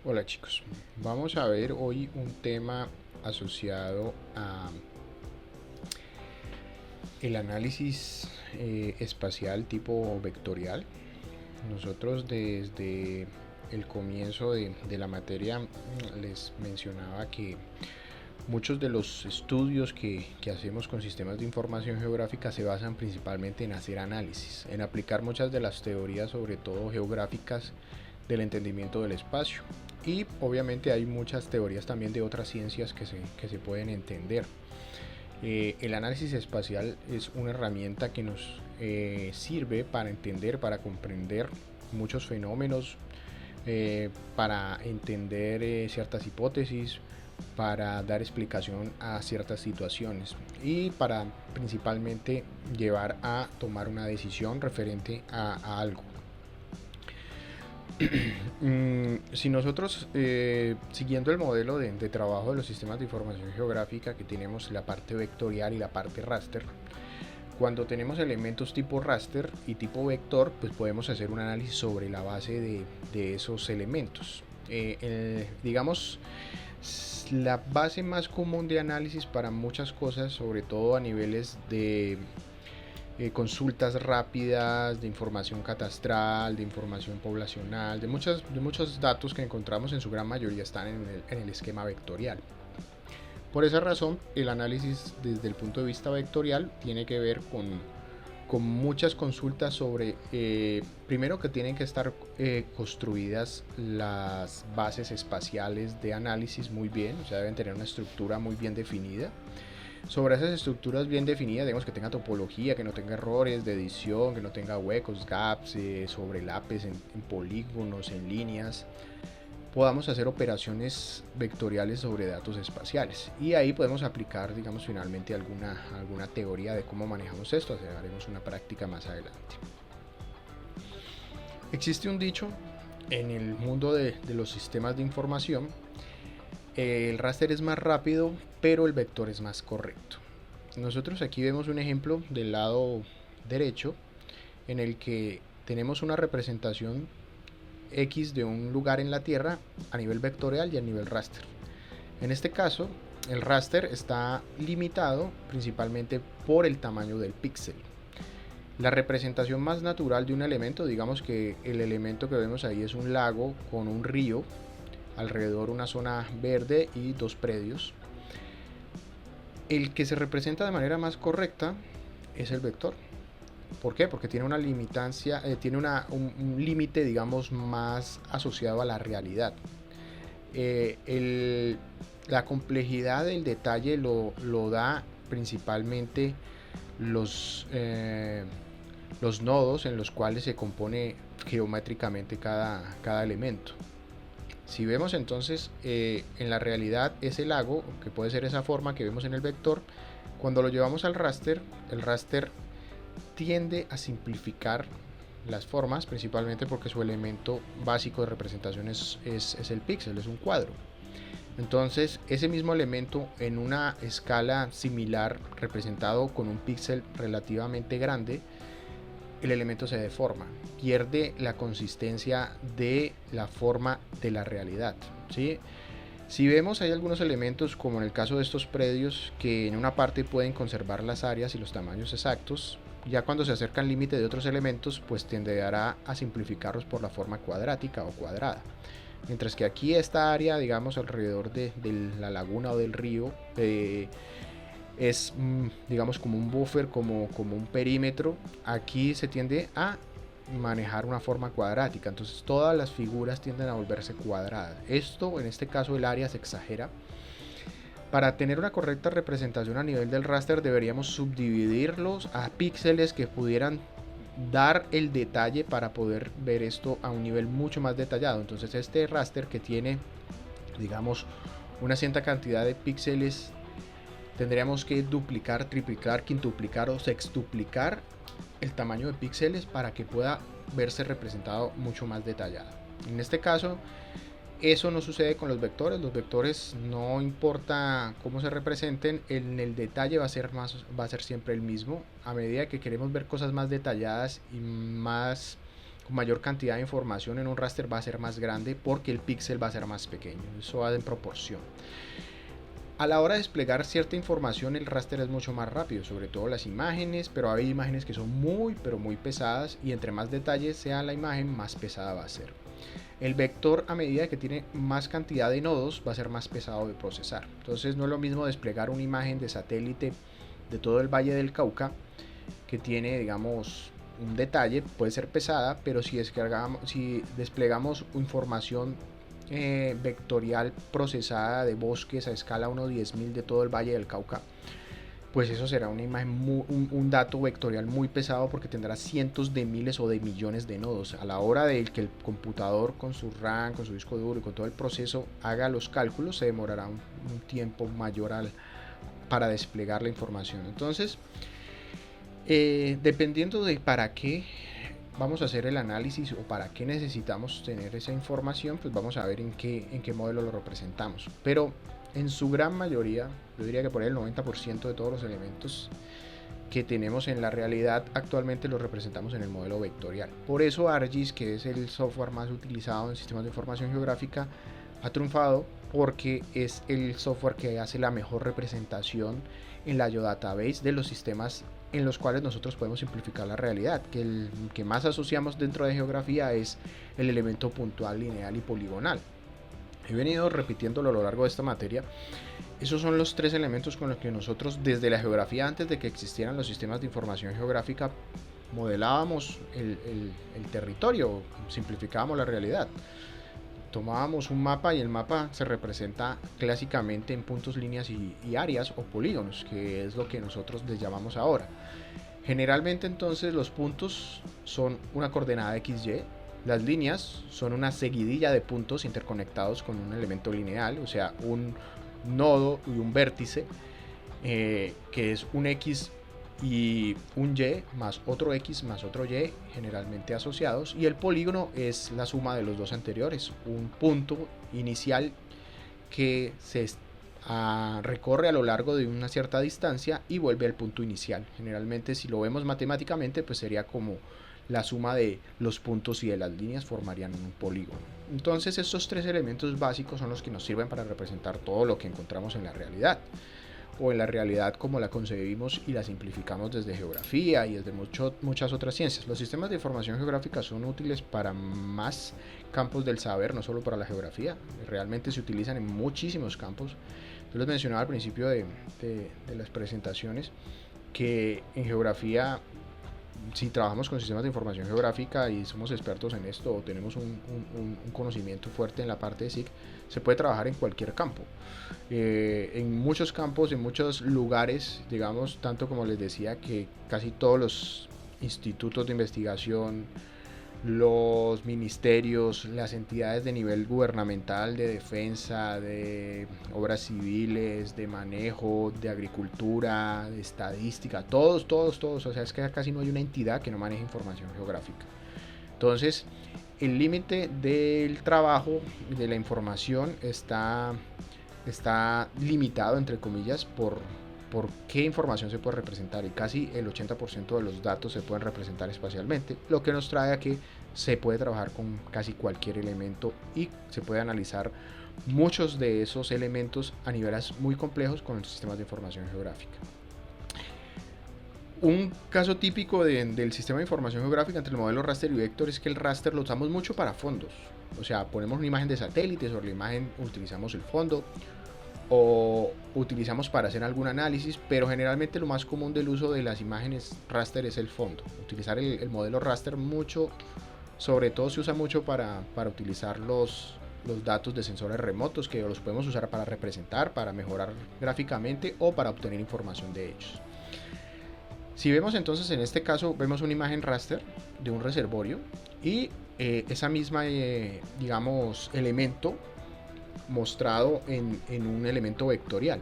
Hola chicos, vamos a ver hoy un tema asociado a el análisis espacial tipo vectorial. Nosotros desde el comienzo de la materia les mencionaba que muchos de los estudios que hacemos con sistemas de información geográfica se basan principalmente en hacer análisis, en aplicar muchas de las teorías, sobre todo geográficas, del entendimiento del espacio. Y obviamente hay muchas teorías también de otras ciencias que se pueden entender. El análisis espacial es una herramienta que nos sirve para entender, para comprender muchos fenómenos, para entender ciertas hipótesis, para dar explicación a ciertas situaciones y para principalmente llevar a tomar una decisión referente a algo. Si nosotros, siguiendo el modelo de trabajo de los sistemas de información geográfica, que tenemos la parte vectorial y la parte raster, cuando tenemos elementos tipo raster y tipo vector, pues podemos hacer un análisis sobre la base de esos elementos. Digamos, la base más común de análisis para muchas cosas, sobre todo a niveles de consultas rápidas, de información catastral, de información poblacional, de muchos datos que encontramos, en su gran mayoría están en el esquema vectorial. Por esa razón, el análisis desde el punto de vista vectorial tiene que ver con muchas consultas sobre, primero, que tienen que estar construidas las bases espaciales de análisis muy bien, o sea, deben tener una estructura muy bien definida. Sobre esas estructuras bien definidas, digamos que tenga topología, que no tenga errores de edición, que no tenga huecos, gaps, sobrelapes en polígonos, en líneas, podamos hacer operaciones vectoriales sobre datos espaciales. Y ahí podemos aplicar, digamos, finalmente alguna teoría de cómo manejamos esto. O sea, haremos una práctica más adelante. Existe un dicho en el mundo de los sistemas de información: el raster es más rápido, pero el vector es más correcto. Nosotros aquí vemos un ejemplo del lado derecho en el que tenemos una representación X de un lugar en la Tierra a nivel vectorial y a nivel raster. En este caso, el raster está limitado principalmente por el tamaño del píxel. La representación más natural de un elemento, digamos que el elemento que vemos ahí es un lago con un río, alrededor una zona verde y dos predios. El que se representa de manera más correcta es el vector. ¿Por qué? Porque tiene una limitancia, tiene un límite, digamos, más asociado a la realidad. La complejidad del detalle lo da principalmente los, eh, los nodos en los cuales se compone geométricamente cada elemento. Si vemos entonces, en la realidad ese lago, que puede ser esa forma que vemos en el vector, cuando lo llevamos al raster, el raster tiende a simplificar las formas, principalmente porque su elemento básico de representación es el píxel, es un cuadro. Entonces, ese mismo elemento en una escala similar, representado con un píxel relativamente grande, el elemento se deforma, pierde la consistencia de la forma de la realidad, ¿sí? Si vemos, hay algunos elementos, como en el caso de estos predios, que en una parte pueden conservar las áreas y los tamaños exactos. Ya cuando se acerca al límite de otros elementos, pues tenderá a simplificarlos por la forma cuadrática o cuadrada. Mientras que aquí esta área, digamos, alrededor de la laguna o del río, es, digamos, como un buffer, como un perímetro. Aquí se tiende a manejar una forma cuadrática, entonces todas las figuras tienden a volverse cuadradas. Esto, en este caso, el área se exagera. Para tener una correcta representación a nivel del raster, deberíamos subdividirlos a píxeles que pudieran dar el detalle para poder ver esto a un nivel mucho más detallado. Entonces este raster, que tiene, digamos, una cierta cantidad de píxeles, tendríamos que duplicar, triplicar, quintuplicar o sextuplicar el tamaño de píxeles para que pueda verse representado mucho más detallado. En este caso, eso no sucede con los vectores. Los vectores, no importa cómo se representen, en el detalle va a ser siempre el mismo. A medida que queremos ver cosas más detalladas y más mayor cantidad de información en un raster va a ser más grande porque el píxel va a ser más pequeño. Eso va en proporción. A la hora de desplegar cierta información, el raster es mucho más rápido, sobre todo las imágenes, pero hay imágenes que son muy pesadas, y entre más detalles sea la imagen, más pesada va a ser. El vector, a medida que tiene más cantidad de nodos, va a ser más pesado de procesar. Entonces no es lo mismo desplegar una imagen de satélite de todo el Valle del Cauca, que tiene, digamos, un detalle, puede ser pesada, pero si desplegamos información vectorial procesada de bosques a escala 1/10.000 de todo el Valle del Cauca, pues eso será una imagen un dato vectorial muy pesado, porque tendrá cientos de miles o de millones de nodos. A la hora de que el computador con su RAM, con su disco duro y con todo el proceso haga los cálculos, se demorará un tiempo mayor para desplegar la información. Entonces, dependiendo de para qué vamos a hacer el análisis o para qué necesitamos tener esa información, pues vamos a ver en qué modelo lo representamos. Pero en su gran mayoría, yo diría que por ahí el 90% de todos los elementos que tenemos en la realidad actualmente los representamos en el modelo vectorial. Por eso ArcGIS, que es el software más utilizado en sistemas de información geográfica, ha triunfado, porque es el software que hace la mejor representación en la geodatabase de los sistemas en los cuales nosotros podemos simplificar la realidad, que el que más asociamos dentro de geografía es el elemento puntual, lineal y poligonal. He venido repitiéndolo a lo largo de esta materia. Esos son los tres elementos con los que nosotros, desde la geografía, antes de que existieran los sistemas de información geográfica, modelábamos el territorio, simplificábamos la realidad. Tomábamos un mapa, y el mapa se representa clásicamente en puntos, líneas y áreas o polígonos, que es lo que nosotros les llamamos ahora. Generalmente, entonces, los puntos son una coordenada XY, las líneas son una seguidilla de puntos interconectados con un elemento lineal, o sea, un nodo y un vértice, que es un X y un Y más otro X más otro Y, generalmente asociados, y el polígono es la suma de los dos anteriores, un punto inicial que se recorre a lo largo de una cierta distancia y vuelve al punto inicial. Generalmente, si lo vemos matemáticamente, pues sería como la suma de los puntos y de las líneas formarían un polígono. Entonces, estos tres elementos básicos son los que nos sirven para representar todo lo que encontramos en la realidad, o en la realidad como la concebimos y la simplificamos desde geografía y desde muchas otras ciencias. Los sistemas de información geográfica son útiles para más campos del saber, no solo para la geografía. Realmente se utilizan en muchísimos campos. Yo les mencionaba al principio de las presentaciones que en geografía, si trabajamos con sistemas de información geográfica y somos expertos en esto, o tenemos un conocimiento fuerte en la parte de SIG, se puede trabajar en cualquier campo, en muchos campos, en muchos lugares, digamos, tanto como les decía, que casi todos los institutos de investigación, los ministerios, las entidades de nivel gubernamental, de defensa, de obras civiles, de manejo, de agricultura, de estadística, todos, o sea, es que casi no hay una entidad que no maneje información geográfica. Entonces, el límite del trabajo, de la información, está limitado, entre comillas, por qué información se puede representar, y casi el 80% de los datos se pueden representar espacialmente, lo que nos trae a que se puede trabajar con casi cualquier elemento y se puede analizar muchos de esos elementos a niveles muy complejos con los sistemas de información geográfica. Un caso típico del sistema de información geográfica entre el modelo raster y vector es que el raster lo usamos mucho para fondos, o sea, ponemos una imagen de satélite, sobre la imagen utilizamos el fondo, o utilizamos para hacer algún análisis, pero generalmente lo más común del uso de las imágenes raster es el fondo. Utilizar el modelo raster mucho, sobre todo se usa mucho para utilizar los datos de sensores remotos, que los podemos usar para representar, para mejorar gráficamente o para obtener información de ellos. Si vemos entonces, en este caso, vemos una imagen raster de un reservorio, y esa misma, digamos, elemento mostrado en un elemento vectorial.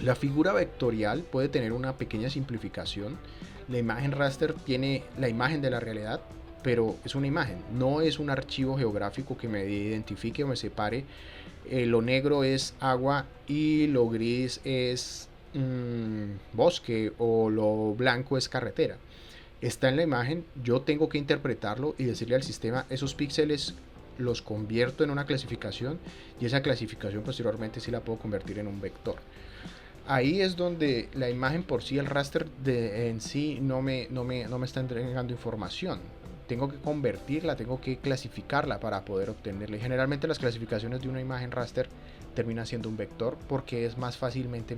La figura vectorial puede tener una pequeña simplificación. La imagen raster tiene la imagen de la realidad, pero es una imagen, no es un archivo geográfico que me identifique o me separe. Lo negro es agua y lo gris es bosque, o lo blanco es carretera. está en la imagen, yo tengo que interpretarlo y decirle al sistema, esos píxeles los convierto en una clasificación y esa clasificación posteriormente sí la puedo convertir en un vector. Ahí es donde la imagen por sí, el raster en sí no me está entregando información. Tengo que convertirla, tengo que clasificarla para poder obtenerla. Y generalmente las clasificaciones de una imagen raster terminan siendo un vector porque es más fácilmente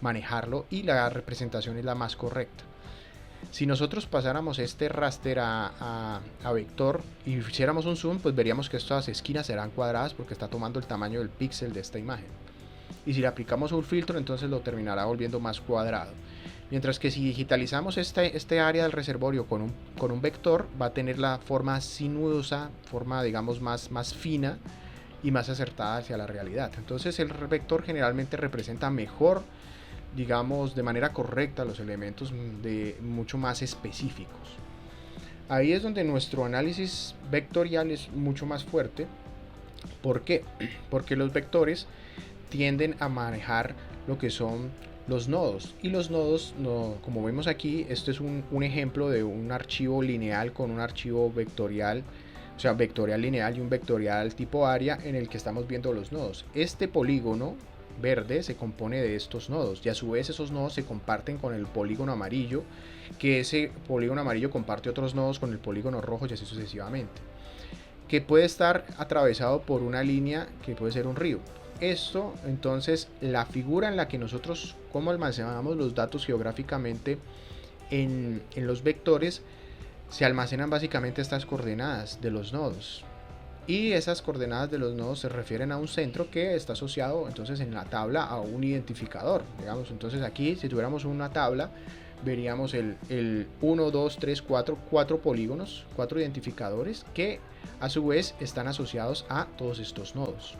manejarlo y la representación es la más correcta. Si nosotros pasáramos este raster a vector y hiciéramos un zoom, pues veríamos que estas esquinas serán cuadradas porque está tomando el tamaño del píxel de esta imagen. Y si le aplicamos un filtro, entonces lo terminará volviendo más cuadrado. Mientras que si digitalizamos este área del reservorio con un vector, va a tener la forma sinuosa, forma digamos más fina y más acertada hacia la realidad. Entonces el vector generalmente representa mejor, digamos, de manera correcta los elementos mucho más específicos. Ahí es donde nuestro análisis vectorial es mucho más fuerte. ¿Por qué? Porque los vectores tienden a manejar lo que son los nodos, y los nodos, como vemos aquí, esto es un ejemplo de un archivo lineal con un archivo vectorial, o sea, vectorial lineal y un vectorial tipo área en el que estamos viendo los nodos. Este polígono verde se compone de estos nodos y a su vez esos nodos se comparten con el polígono amarillo, que ese polígono amarillo comparte otros nodos con el polígono rojo y así sucesivamente, que puede estar atravesado por una línea que puede ser un río. Esto, entonces, la figura en la que nosotros, cómo almacenamos los datos geográficamente en los vectores, se almacenan básicamente estas coordenadas de los nodos. Y esas coordenadas de los nodos se refieren a un centro que está asociado entonces en la tabla a un identificador. Digamos, entonces aquí, si tuviéramos una tabla, veríamos el 1, 2, 3, 4 polígonos, 4 identificadores que a su vez están asociados a todos estos nodos.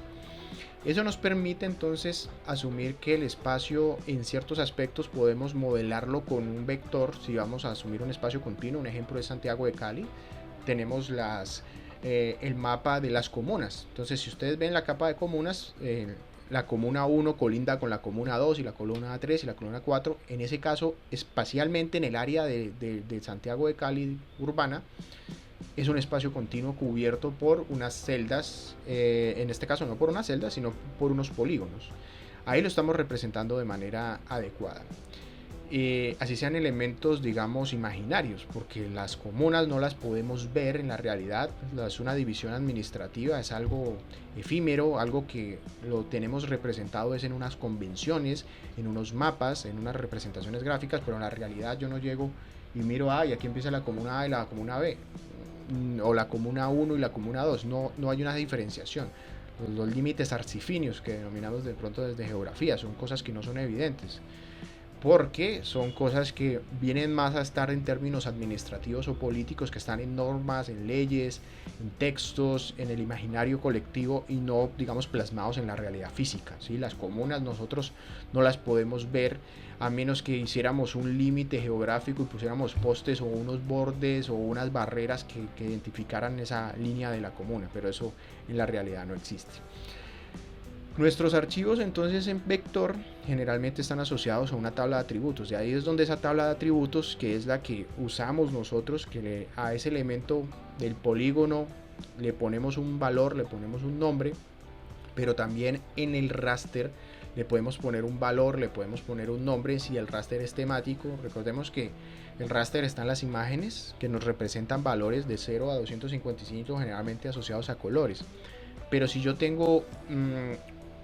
Eso nos permite entonces asumir que el espacio en ciertos aspectos podemos modelarlo con un vector. Si vamos a asumir un espacio continuo, un ejemplo es Santiago de Cali, tenemos el mapa de las comunas. Entonces si ustedes ven la capa de comunas, la comuna 1 colinda con la comuna 2 y la comuna 3 y la comuna 4. En ese caso, espacialmente en el área de Santiago de Cali urbana, es un espacio continuo cubierto por unas celdas, en este caso no por una celda, sino por unos polígonos. Ahí lo estamos representando de manera adecuada. Así sean elementos, digamos, imaginarios, porque las comunas no las podemos ver en la realidad. Es una división administrativa, es algo efímero, algo que lo tenemos representado es en unas convenciones, en unos mapas, en unas representaciones gráficas, pero en la realidad yo no llego y miro, y aquí empieza la comuna A y la comuna B, o la comuna 1 y la comuna 2, no hay una diferenciación. Los límites arcifinios que denominamos de pronto desde geografía son cosas que no son evidentes, porque son cosas que vienen más a estar en términos administrativos o políticos, que están en normas, en leyes, en textos, en el imaginario colectivo y no, digamos, plasmados en la realidad física, ¿sí? Las comunas nosotros no las podemos ver a menos que hiciéramos un límite geográfico y pusiéramos postes o unos bordes o unas barreras que identificaran esa línea de la comuna, pero eso en la realidad no existe. Nuestros archivos entonces en vector generalmente están asociados a una tabla de atributos, y ahí es donde esa tabla de atributos, que es la que usamos nosotros, que a ese elemento del polígono le ponemos un valor, le ponemos un nombre, pero también en el raster le podemos poner un valor, le podemos poner un nombre si el raster es temático. Recordemos que el raster están las imágenes que nos representan valores de 0 a 255 generalmente asociados a colores, pero si yo tengo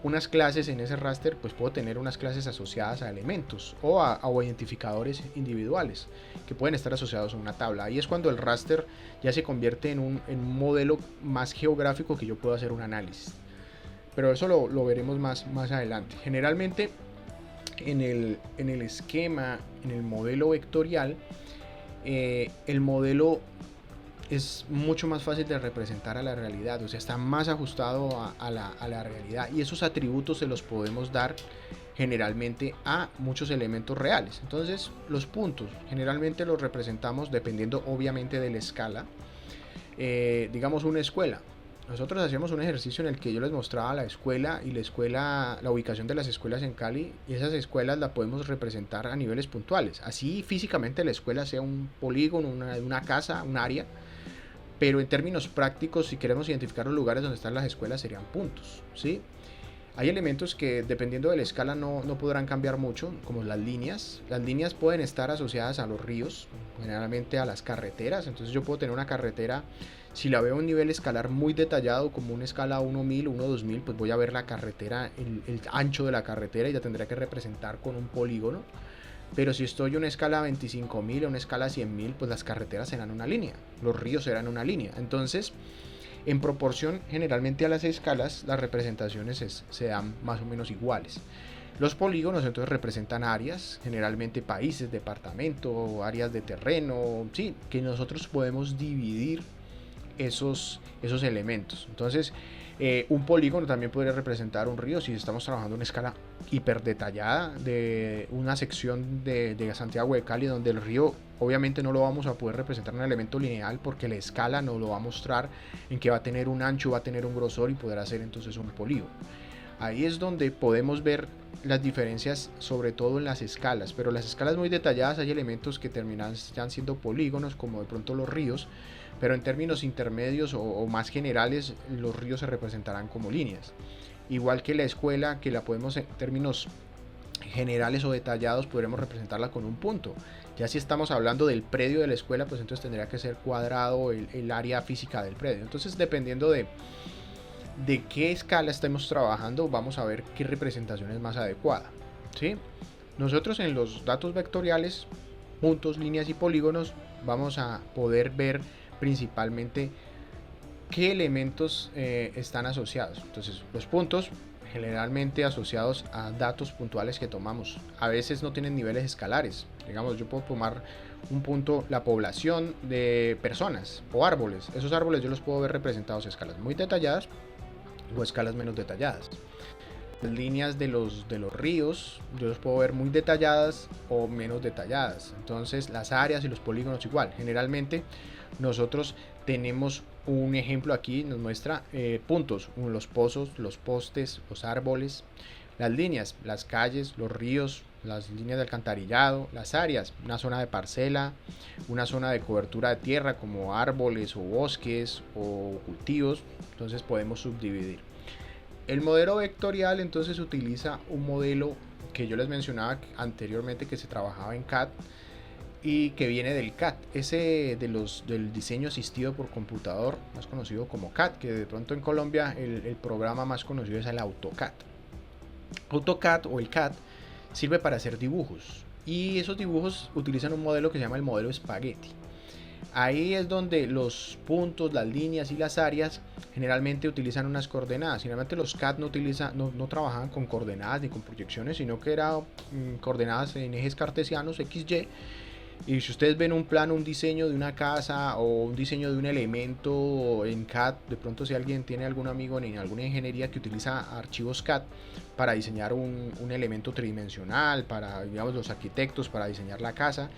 unas clases en ese raster, pues puedo tener unas clases asociadas a elementos o a identificadores individuales que pueden estar asociados a una tabla. Ahí es cuando el raster ya se convierte en un modelo más geográfico que yo puedo hacer un análisis, pero eso lo veremos más adelante. Generalmente en el esquema, en el modelo vectorial, el modelo es mucho más fácil de representar a la realidad, o sea, está más ajustado a la realidad, y esos atributos se los podemos dar generalmente a muchos elementos reales. Entonces los puntos generalmente los representamos dependiendo obviamente de la escala. Digamos una escuela nosotros hacíamos un ejercicio en el que yo les mostraba la escuela y la ubicación de las escuelas en Cali, y esas escuelas la podemos representar a niveles puntuales. Así físicamente la escuela sea un polígono, una casa, un área, pero en términos prácticos, si queremos identificar los lugares donde están las escuelas, serían puntos, ¿sí? Hay elementos que dependiendo de la escala no podrán cambiar mucho, como las líneas. Las líneas pueden estar asociadas a los ríos, generalmente a las carreteras. Entonces yo puedo tener una carretera, si la veo a un nivel escalar muy detallado, como una escala 1000, 2000, pues voy a ver la carretera, el ancho de la carretera, y la tendría que representar con un polígono. Pero si estoy en una escala 25.000 o una escala 100.000, pues las carreteras serán una línea, los ríos serán una línea. Entonces, en proporción generalmente a las escalas, las representaciones se dan más o menos iguales. Los polígonos entonces representan áreas, generalmente países, departamento, áreas de terreno, sí, que nosotros podemos dividir esos elementos. Entonces, un polígono también podría representar un río si estamos trabajando en una escala hiper detallada de una sección de Santiago de Cali, donde el río obviamente no lo vamos a poder representar en un elemento lineal porque la escala nos lo va a mostrar en que va a tener un ancho, va a tener un grosor y podrá ser entonces un polígono. Ahí es donde podemos ver las diferencias, sobre todo en las escalas, pero las escalas muy detalladas hay elementos que terminan siendo polígonos, como de pronto los ríos, pero en términos intermedios o más generales, los ríos se representarán como líneas. Igual que la escuela, que la podemos en términos generales o detallados, podremos representarla con un punto. Ya si estamos hablando del predio de la escuela, pues entonces tendría que ser cuadrado el área física del predio. Entonces, dependiendo de qué escala estemos trabajando, vamos a ver qué representación es más adecuada, ¿sí? Nosotros en los datos vectoriales, puntos, líneas y polígonos, vamos a poder ver principalmente qué elementos están asociados. Entonces, los puntos generalmente asociados a datos puntuales que tomamos. A veces no tienen niveles escalares. Digamos, yo puedo tomar un punto, la población de personas o árboles. Esos árboles yo los puedo ver representados a escalas muy detalladas o escalas menos detalladas. Las líneas de los ríos yo los puedo ver muy detalladas o menos detalladas. Entonces las áreas y los polígonos igual. Generalmente nosotros tenemos un ejemplo aquí, nos muestra puntos, los pozos, los postes, los árboles, las líneas, las calles, los ríos, las líneas de alcantarillado, las áreas, una zona de parcela, una zona de cobertura de tierra como árboles o bosques o cultivos. Entonces podemos subdividir. El modelo vectorial entonces utiliza un modelo que yo les mencionaba anteriormente, que se trabajaba en CAD y que viene del CAD, ese del diseño asistido por computador, más conocido como CAD, que de pronto en Colombia el programa más conocido es el AutoCAD. AutoCAD o el CAD sirve para hacer dibujos, y esos dibujos utilizan un modelo que se llama el modelo espagueti. Ahí es donde los puntos, las líneas y las áreas generalmente utilizan unas coordenadas. Generalmente los CAD no trabajaban con coordenadas ni con proyecciones, sino que eran coordenadas en ejes cartesianos, XY. Y si ustedes ven un plano, un diseño de una casa o un diseño de un elemento en CAD, de pronto si alguien tiene algún amigo en alguna ingeniería que utiliza archivos CAD para diseñar un elemento tridimensional, para, digamos, los arquitectos, para diseñar la casa,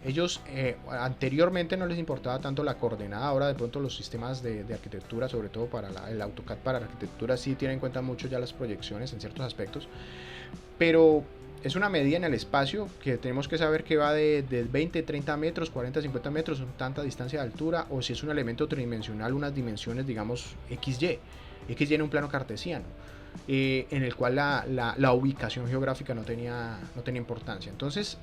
ellos anteriormente no les importaba tanto la coordenada. Ahora de pronto los sistemas de arquitectura, sobre todo para el AutoCAD para la arquitectura, sí tienen en cuenta mucho ya las proyecciones en ciertos aspectos, pero es una medida en el espacio que tenemos que saber que va de 20, 30 metros, 40, 50 metros, tanta distancia de altura, o si es un elemento tridimensional, unas dimensiones, digamos, XY en un plano cartesiano, en el cual la ubicación geográfica no tenía importancia. Entonces,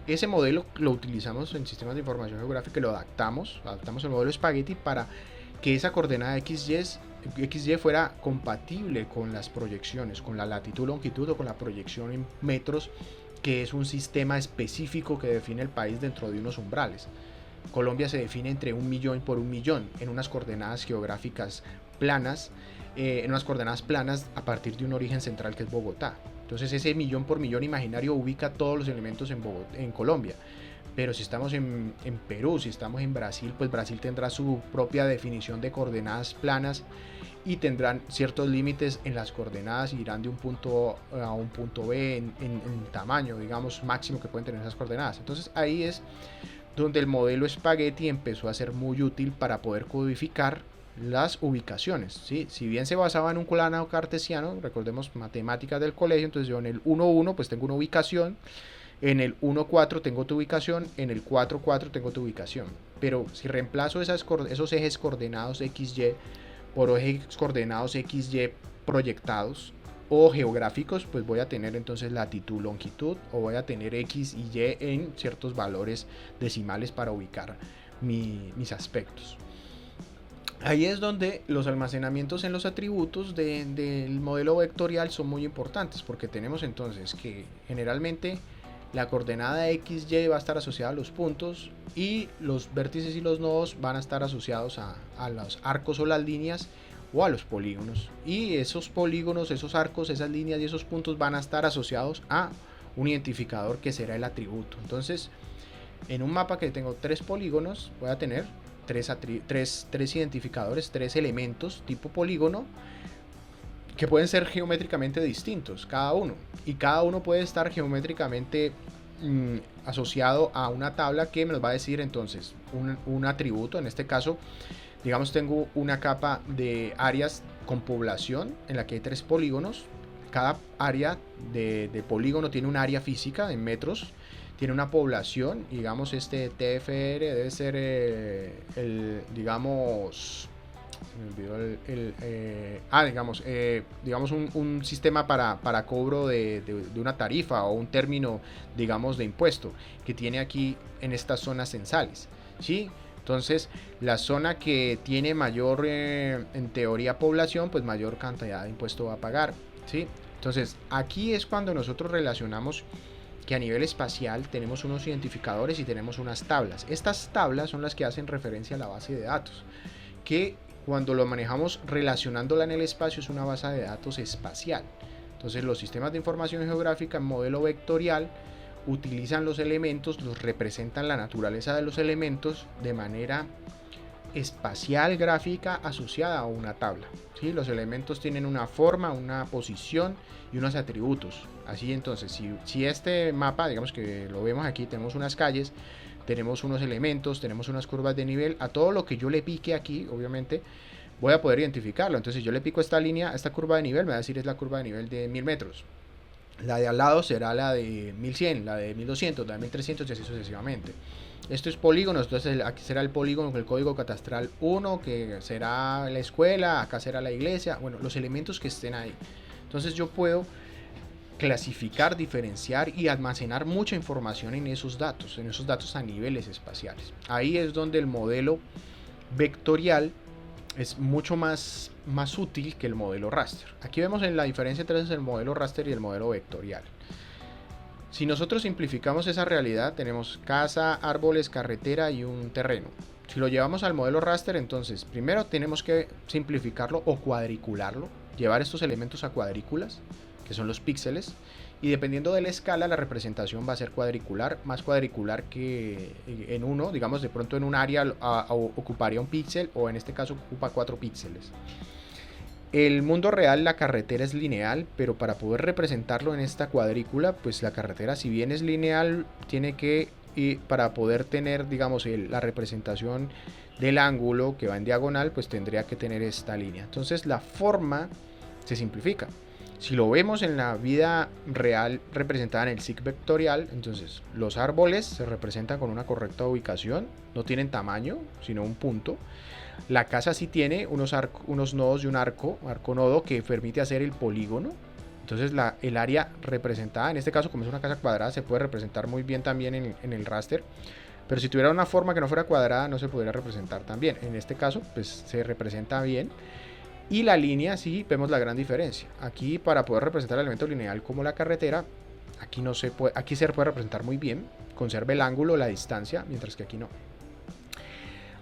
ese modelo lo utilizamos en sistemas de información geográfica y lo adaptamos el modelo espagueti para que esa coordenada XY fuera compatible con las proyecciones, con la latitud, longitud o con la proyección en metros, que es un sistema específico que define el país dentro de unos umbrales. Colombia se define entre 1.000.000 por 1.000.000 en unas coordenadas geográficas planas, a partir de un origen central que es Bogotá. Entonces ese millón por millón imaginario ubica todos los elementos en Colombia. Pero si estamos en Perú, si estamos en Brasil, pues Brasil tendrá su propia definición de coordenadas planas y tendrán ciertos límites en las coordenadas y irán de un punto A a un punto B en tamaño, digamos, máximo que pueden tener esas coordenadas. Entonces ahí es donde el modelo espagueti empezó a ser muy útil para poder codificar las ubicaciones, ¿sí? Si bien se basaba en un plano cartesiano, recordemos matemáticas del colegio, entonces yo en el 1,1 pues tengo una ubicación, en el 1,4 tengo tu ubicación, en el 4,4 tengo tu ubicación. Pero si reemplazo esos ejes coordenados XY por ejes coordenados XY proyectados o geográficos, pues voy a tener entonces latitud, longitud, o voy a tener X y Y en ciertos valores decimales para ubicar mis aspectos. Ahí es donde los almacenamientos en los atributos del modelo vectorial son muy importantes, porque tenemos entonces que generalmente la coordenada XY va a estar asociada a los puntos y los vértices y los nodos van a estar asociados a los arcos o las líneas o a los polígonos. Y esos polígonos, esos arcos, esas líneas y esos puntos van a estar asociados a un identificador que será el atributo. Entonces, en un mapa que tengo 3 polígonos, voy a tener tres identificadores, 3 elementos tipo polígono, que pueden ser geométricamente distintos cada uno, y cada uno puede estar geométricamente asociado a una tabla que me va a decir entonces un atributo. En este caso, digamos, tengo una capa de áreas con población en la que hay 3 polígonos. Cada área de polígono tiene un área física en metros, tiene una población, digamos este TFR debe ser digamos, se me olvidó digamos un sistema para cobro de una tarifa o un término, digamos, de impuesto que tiene aquí en estas zonas censales, ¿sí? Entonces, la zona que tiene mayor, en teoría, población, pues mayor cantidad de impuesto va a pagar, ¿sí? Entonces, aquí es cuando nosotros relacionamos que a nivel espacial tenemos unos identificadores y tenemos unas tablas. Estas tablas son las que hacen referencia a la base de datos, que cuando lo manejamos relacionándola en el espacio es una base de datos espacial. Entonces, los sistemas de información geográfica en modelo vectorial utilizan los elementos, los representan la naturaleza de los elementos de manera espacial gráfica asociada a una tabla, ¿sí? Los elementos tienen una forma, una posición y unos atributos. Así entonces, si este mapa, digamos que lo vemos aquí, tenemos unas calles, tenemos unos elementos, tenemos unas curvas de nivel, a todo lo que yo le pique aquí, obviamente, voy a poder identificarlo. Entonces, si yo le pico esta línea, esta curva de nivel, me va a decir es la curva de nivel de 1000 metros. La de al lado será la de 1100, la de 1200, la de 1300 y así sucesivamente. Esto es polígonos, entonces aquí será el polígono con el código catastral 1, que será la escuela, acá será la iglesia, bueno, los elementos que estén ahí. Entonces yo puedo clasificar, diferenciar y almacenar mucha información en esos datos a niveles espaciales. Ahí es donde el modelo vectorial es mucho más útil que el modelo raster. Aquí vemos la diferencia entre el modelo raster y el modelo vectorial. Si nosotros simplificamos esa realidad, tenemos casa, árboles, carretera y un terreno. Si lo llevamos al modelo raster, entonces primero tenemos que simplificarlo o cuadricularlo, llevar estos elementos a cuadrículas, que son los píxeles, y dependiendo de la escala la representación va a ser cuadricular, más cuadricular que en uno, digamos de pronto en un área ocuparía un píxel, o en este caso ocupa 4 píxeles. El mundo real, la carretera es lineal, pero para poder representarlo en esta cuadrícula, pues la carretera, si bien es lineal, tiene que, y para poder tener, digamos, la representación del ángulo que va en diagonal, pues tendría que tener esta línea. Entonces la forma se simplifica. Si lo vemos en la vida real representada en el SIG vectorial, entonces los árboles se representan con una correcta ubicación, no tienen tamaño, sino un punto. La casa sí tiene unos nodos y un arco nodo que permite hacer el polígono. Entonces el área representada, en este caso como es una casa cuadrada, se puede representar muy bien también en el raster. Pero si tuviera una forma que no fuera cuadrada, no se podría representar tan bien. En este caso, pues se representa bien. Y la línea, sí, vemos la gran diferencia. Aquí, para poder representar el elemento lineal como la carretera, aquí se puede representar muy bien. Conserva el ángulo, la distancia, mientras que aquí no.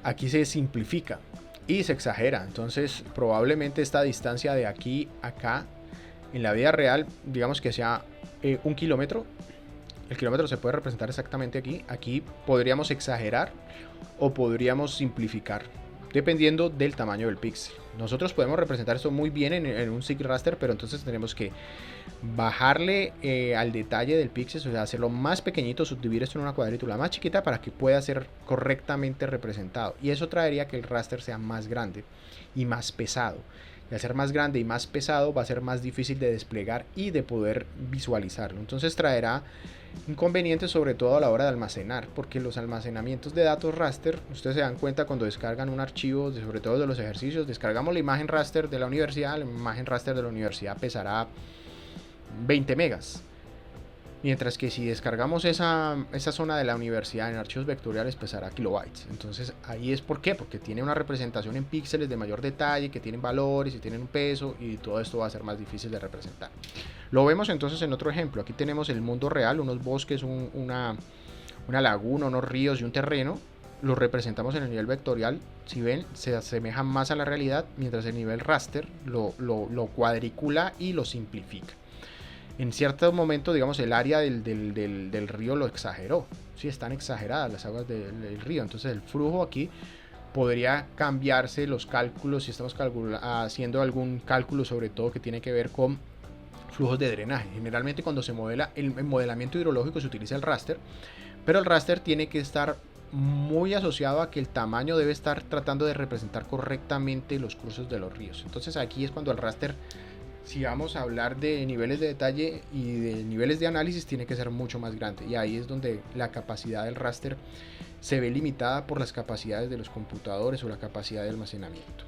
Aquí se simplifica y se exagera. Entonces, probablemente esta distancia de aquí a acá, en la vida real, digamos que sea 1 kilómetro. El kilómetro se puede representar exactamente aquí. Aquí podríamos exagerar o podríamos simplificar, dependiendo del tamaño del píxel. Nosotros podemos representar esto muy bien en un SIG raster, pero entonces tenemos que bajarle al detalle del píxel, o sea, hacerlo más pequeñito, subdividir esto en una cuadrícula más chiquita para que pueda ser correctamente representado. Y eso traería que el raster sea más grande y más pesado. Y al ser más grande y más pesado va a ser más difícil de desplegar y de poder visualizarlo. Entonces traerá inconvenientes sobre todo a la hora de almacenar, porque los almacenamientos de datos raster, ustedes se dan cuenta cuando descargan un archivo, sobre todo de los ejercicios, descargamos la imagen raster de la universidad, la imagen raster de la universidad pesará 20 megas. Mientras que si descargamos esa zona de la universidad en archivos vectoriales pesará kilobytes. Entonces ahí es por qué, porque tiene una representación en píxeles de mayor detalle, que tienen valores y tienen un peso, y todo esto va a ser más difícil de representar. Lo vemos entonces en otro ejemplo. Aquí tenemos el mundo real, unos bosques, una laguna, unos ríos y un terreno. Los representamos en el nivel vectorial. Si ven, se asemejan más a la realidad, mientras el nivel raster lo cuadricula y lo simplifica. En cierto momento, digamos, el área del río lo exageró. Sí, están exageradas las aguas del río. Entonces el flujo aquí podría cambiarse los cálculos si estamos haciendo algún cálculo, sobre todo que tiene que ver con flujos de drenaje. Generalmente cuando se modela el modelamiento hidrológico se utiliza el raster, pero el raster tiene que estar muy asociado a que el tamaño debe estar tratando de representar correctamente los cursos de los ríos. Entonces aquí es cuando el raster, si vamos a hablar de niveles de detalle y de niveles de análisis, tiene que ser mucho más grande, y ahí es donde la capacidad del raster se ve limitada por las capacidades de los computadores o la capacidad de almacenamiento.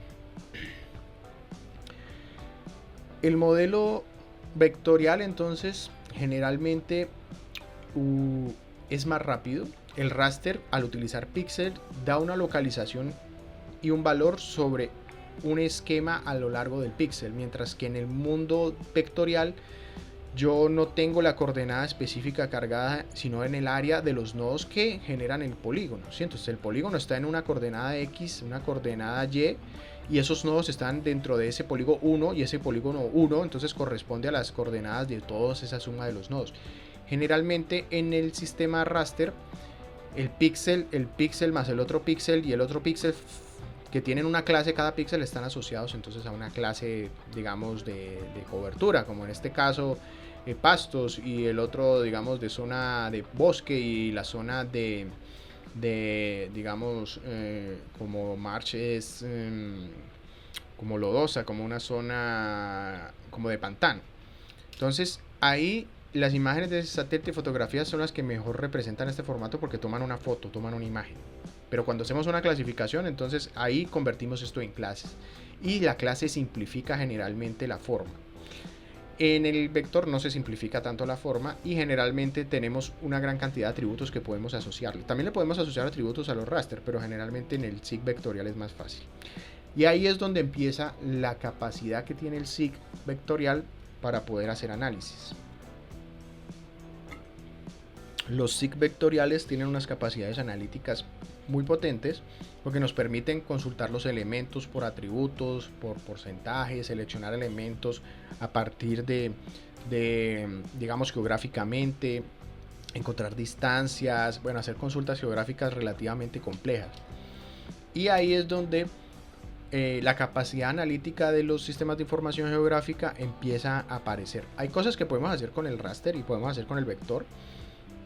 El modelo vectorial entonces generalmente es más rápido. El raster, al utilizar píxel, da una localización y un valor sobre un esquema a lo largo del píxel, mientras que en el mundo vectorial yo no tengo la coordenada específica cargada, sino en el área de los nodos que generan el polígono, ¿sí? Entonces el polígono está en una coordenada X, una coordenada Y, y esos nodos están dentro de ese polígono 1, y ese polígono 1 entonces corresponde a las coordenadas de toda esa suma de los nodos. Generalmente en el sistema raster, el píxel más el otro píxel y el otro píxel que tienen una clase, cada píxel están asociados entonces a una clase, digamos, de cobertura, como en este caso pastos, y el otro, digamos, de zona de bosque, y la zona de digamos, como march es como lodosa, como una zona como de pantano. Entonces ahí las imágenes de satélite y fotografías son las que mejor representan este formato, porque toman una foto, toman una imagen. Pero cuando hacemos una clasificación, entonces ahí convertimos esto en clases, y la clase simplifica generalmente la forma. En el vector no se simplifica tanto la forma, y generalmente tenemos una gran cantidad de atributos que podemos asociarle. También le podemos asociar atributos a los raster, pero generalmente en el SIG vectorial es más fácil. Y ahí es donde empieza la capacidad que tiene el SIG vectorial para poder hacer análisis. Los SIG vectoriales tienen unas capacidades analíticas muy potentes, porque nos permiten consultar los elementos por atributos, por porcentajes, seleccionar elementos a partir de digamos, geográficamente, encontrar distancias, bueno, hacer consultas geográficas relativamente complejas. Y ahí es donde la capacidad analítica de los sistemas de información geográfica empieza a aparecer. Hay cosas que podemos hacer con el raster y podemos hacer con el vector,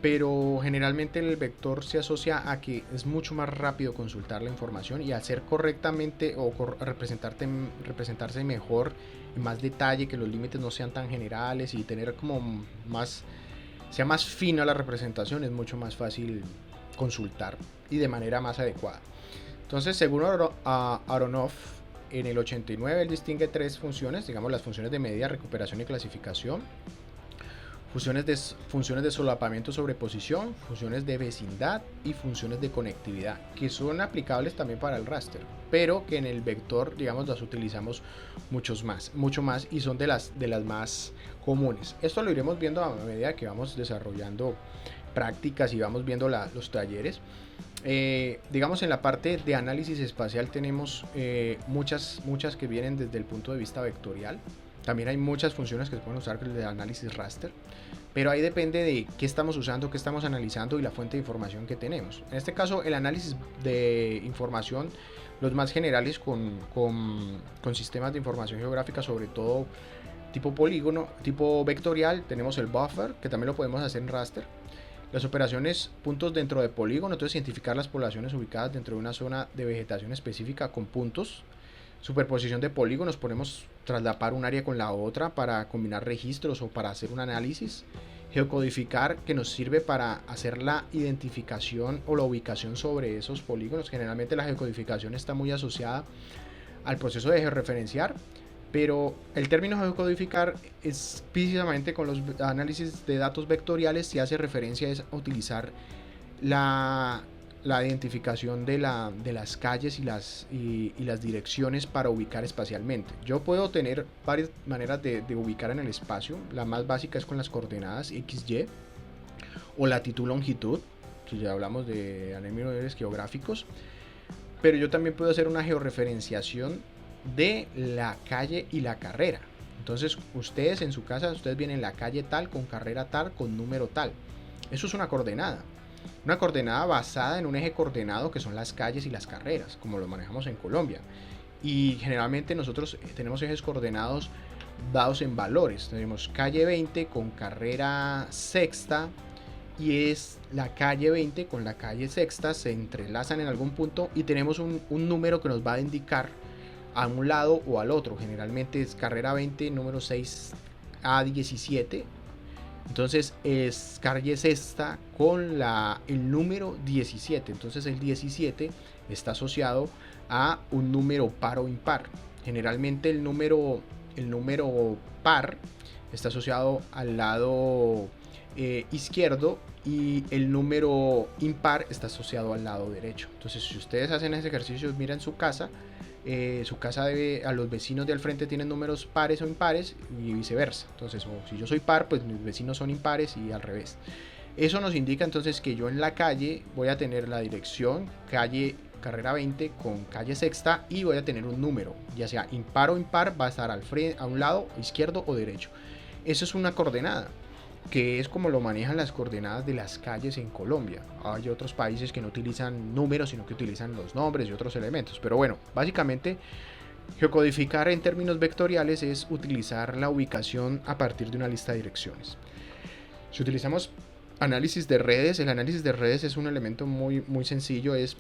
pero generalmente el vector se asocia a que es mucho más rápido consultar la información y hacer correctamente o representarse mejor, en más detalle, que los límites no sean tan generales y tener como sea más fina la representación. Es mucho más fácil consultar y de manera más adecuada. Entonces, según Aronoff, en el 89 él distingue tres funciones, digamos, las funciones de medida, recuperación y clasificación, funciones de solapamiento sobre posición, funciones de vecindad y funciones de conectividad, que son aplicables también para el raster, pero que en el vector, digamos, las utilizamos mucho más, y son de las más comunes. Esto lo iremos viendo a medida que vamos desarrollando prácticas y vamos viendo los talleres. Digamos, en la parte de análisis espacial tenemos muchas que vienen desde el punto de vista vectorial. También hay muchas funciones que se pueden usar de análisis raster, pero ahí depende de qué estamos usando, qué estamos analizando y la fuente de información que tenemos. En este caso, el análisis de información, los más generales con sistemas de información geográfica, sobre todo tipo polígono, tipo vectorial, tenemos el buffer, que también lo podemos hacer en raster. Las operaciones puntos dentro de polígono, entonces identificar las poblaciones ubicadas dentro de una zona de vegetación específica con puntos. Superposición de polígonos, podemos traslapar un área con la otra para combinar registros o para hacer un análisis. Geocodificar, que nos sirve para hacer la identificación o la ubicación sobre esos polígonos. Generalmente la geocodificación está muy asociada al proceso de georreferenciar, pero el término geocodificar es precisamente con los análisis de datos vectoriales y hace referencia a utilizar la, la identificación de las calles y las direcciones para ubicar espacialmente. Yo puedo tener varias maneras de ubicar en el espacio. La más básica es con las coordenadas XY o latitud longitud, si ya hablamos de niveles geográficos. Pero yo también puedo hacer una georreferenciación de la calle y la carrera. Entonces ustedes en su casa, ustedes vienen la calle tal, con carrera tal, con número tal. Eso es una coordenada. Una coordenada basada en un eje coordenado que son las calles y las carreras, como lo manejamos en Colombia. Y generalmente nosotros tenemos ejes coordenados dados en valores. Tenemos calle 20 con carrera sexta, y es la calle 20 con la calle sexta, se entrelazan en algún punto y tenemos un número que nos va a indicar a un lado o al otro. Generalmente es carrera 20, número 6 a 17. Entonces es calle sexta con el número 17. Entonces el 17 está asociado a un número par o impar. Generalmente el número par está asociado al lado izquierdo y el número impar está asociado al lado derecho. Entonces si ustedes hacen ese ejercicio, miran su casa debe, a los vecinos de al frente tienen números pares o impares y viceversa. Entonces, si yo soy par, pues mis vecinos son impares y al revés. Eso nos indica entonces que yo en la calle voy a tener la dirección calle carrera 20 con calle sexta y voy a tener un número, ya sea impar o impar, va a estar al frente, a un lado izquierdo o derecho. Eso es una coordenada, que es como lo manejan las coordenadas de las calles en Colombia. Hay otros países que no utilizan números, sino que utilizan los nombres y otros elementos. Pero bueno, básicamente geocodificar en términos vectoriales es utilizar la ubicación a partir de una lista de direcciones. Si utilizamos análisis de redes, el análisis de redes es un elemento muy, muy sencillo, es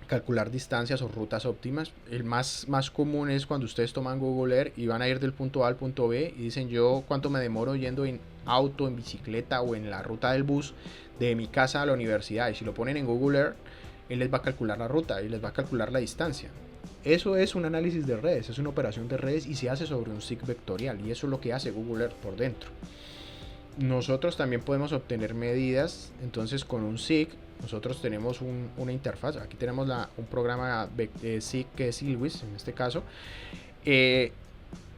calcular distancias o rutas óptimas. El más común es cuando ustedes toman Google Earth y van a ir del punto A al punto B y dicen yo cuánto me demoro yendo en auto, en bicicleta o en la ruta del bus de mi casa a la universidad, y si lo ponen en Google Earth, él les va a calcular la ruta y les va a calcular la distancia. Eso es un análisis de redes, es una operación de redes y se hace sobre un SIG vectorial, y eso es lo que hace Google Earth por dentro. Nosotros también podemos obtener medidas, entonces con un SIG nosotros tenemos una interfaz. Aquí tenemos un programa SIG que es Ilwis en este caso.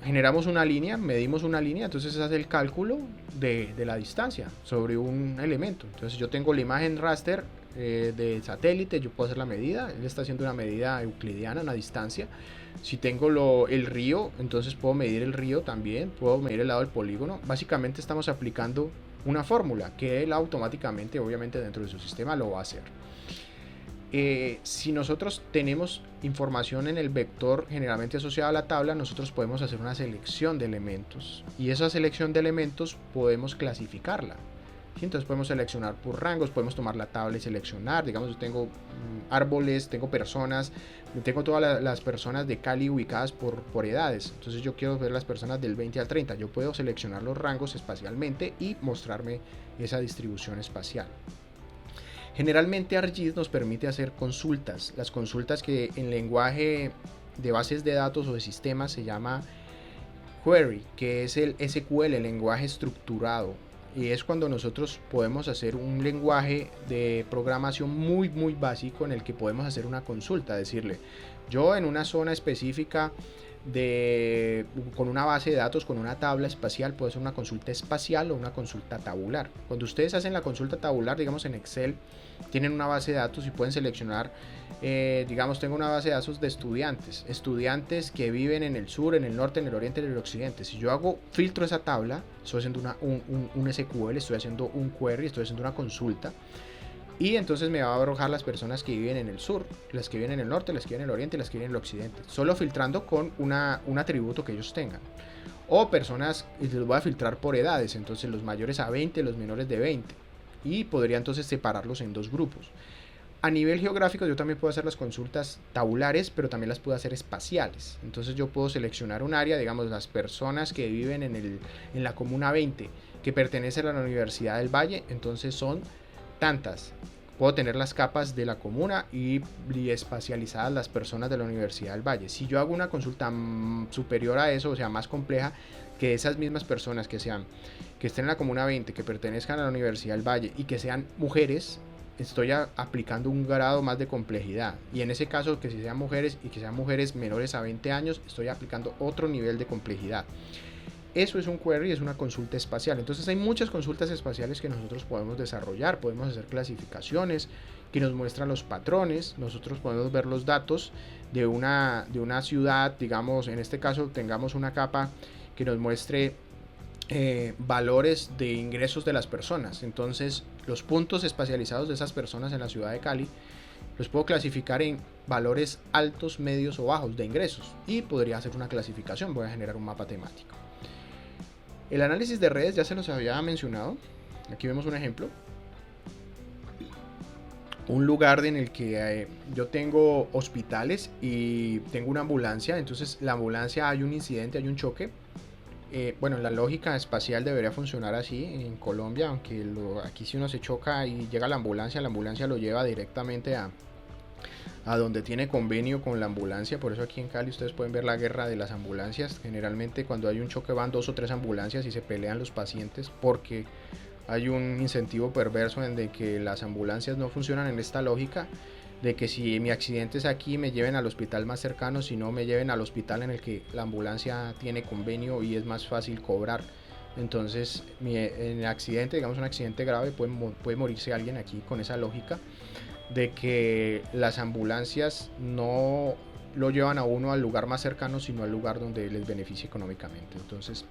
Generamos una línea, medimos una línea, entonces se hace el cálculo de la distancia sobre un elemento. Entonces yo tengo la imagen raster de satélite, yo puedo hacer la medida, él está haciendo una medida euclidiana, una distancia. Si tengo el río, entonces puedo medir el río también, puedo medir el lado del polígono. Básicamente estamos aplicando una fórmula que él automáticamente, obviamente dentro de su sistema, lo va a hacer. Si nosotros tenemos información en el vector generalmente asociada a la tabla, nosotros podemos hacer una selección de elementos, y esa selección de elementos podemos clasificarla. Entonces podemos seleccionar por rangos, podemos tomar la tabla y seleccionar. Digamos, yo tengo árboles, tengo personas, tengo todas las personas de Cali ubicadas por edades. Entonces yo quiero ver las personas del 20 al 30. Yo puedo seleccionar los rangos espacialmente y mostrarme esa distribución espacial. Generalmente ArcGIS nos permite hacer consultas. Las consultas, que en lenguaje de bases de datos o de sistemas se llama query, que es el SQL, el lenguaje estructurado. Y es cuando nosotros podemos hacer un lenguaje de programación muy básico en el que podemos hacer una consulta, decirle yo en una zona específica con una base de datos, con una tabla espacial. Puede ser una consulta espacial o una consulta tabular. Cuando ustedes hacen la consulta tabular, digamos en Excel, tienen una base de datos y pueden seleccionar, digamos, tengo una base de datos de estudiantes que viven en el sur, en el norte, en el oriente, en el occidente. Si yo filtro esa tabla, estoy haciendo un SQL, estoy haciendo un query, estoy haciendo una consulta. Y entonces me va a arrojar las personas que viven en el sur, las que viven en el norte, las que viven en el oriente y las que viven en el occidente. Solo filtrando con un atributo que ellos tengan. O personas, y los voy a filtrar por edades. Entonces los mayores a 20, los menores de 20. Y podría entonces separarlos en dos grupos. A nivel geográfico yo también puedo hacer las consultas tabulares, pero también las puedo hacer espaciales. Entonces yo puedo seleccionar un área, digamos las personas que viven en la comuna 20, que pertenecen a la Universidad del Valle, entonces son tantas. Puedo tener las capas de la comuna y espacializadas las personas de la Universidad del Valle. Si yo hago una consulta superior a eso, o sea, más compleja, que esas mismas personas que estén en la comuna 20, que pertenezcan a la Universidad del Valle y que sean mujeres, estoy aplicando un grado más de complejidad. Y en ese caso, que si sean mujeres y que sean mujeres menores a 20 años, estoy aplicando otro nivel de complejidad. Eso es un query, es una consulta espacial. Entonces hay muchas consultas espaciales que nosotros podemos desarrollar. Podemos hacer clasificaciones que nos muestran los patrones. Nosotros podemos ver los datos de una ciudad. Digamos, en este caso tengamos una capa que nos muestre valores de ingresos de las personas. Entonces los puntos espacializados de esas personas en la ciudad de Cali los puedo clasificar en valores altos, medios o bajos de ingresos. Y podría hacer una clasificación. Voy a generar un mapa temático. El análisis de redes ya se los había mencionado. Aquí vemos un ejemplo. Un lugar en el que yo tengo hospitales y tengo una ambulancia. Entonces la ambulancia, hay un incidente, hay un choque. Bueno, la lógica espacial debería funcionar así en Colombia, aunque aquí si uno se choca y llega la ambulancia lo lleva directamente a donde tiene convenio con la ambulancia. Por eso aquí en Cali ustedes pueden ver la guerra de las ambulancias. Generalmente cuando hay un choque van 2 o 3 ambulancias y se pelean los pacientes, porque hay un incentivo perverso en de que las ambulancias no funcionan en esta lógica de que si mi accidente es aquí, me lleven al hospital más cercano, si no, me lleven al hospital en el que la ambulancia tiene convenio y es más fácil cobrar. Entonces en el accidente, digamos un accidente grave, puede morirse alguien aquí con esa lógica de que las ambulancias no lo llevan a uno al lugar más cercano, sino al lugar donde les beneficie económicamente. Entonces,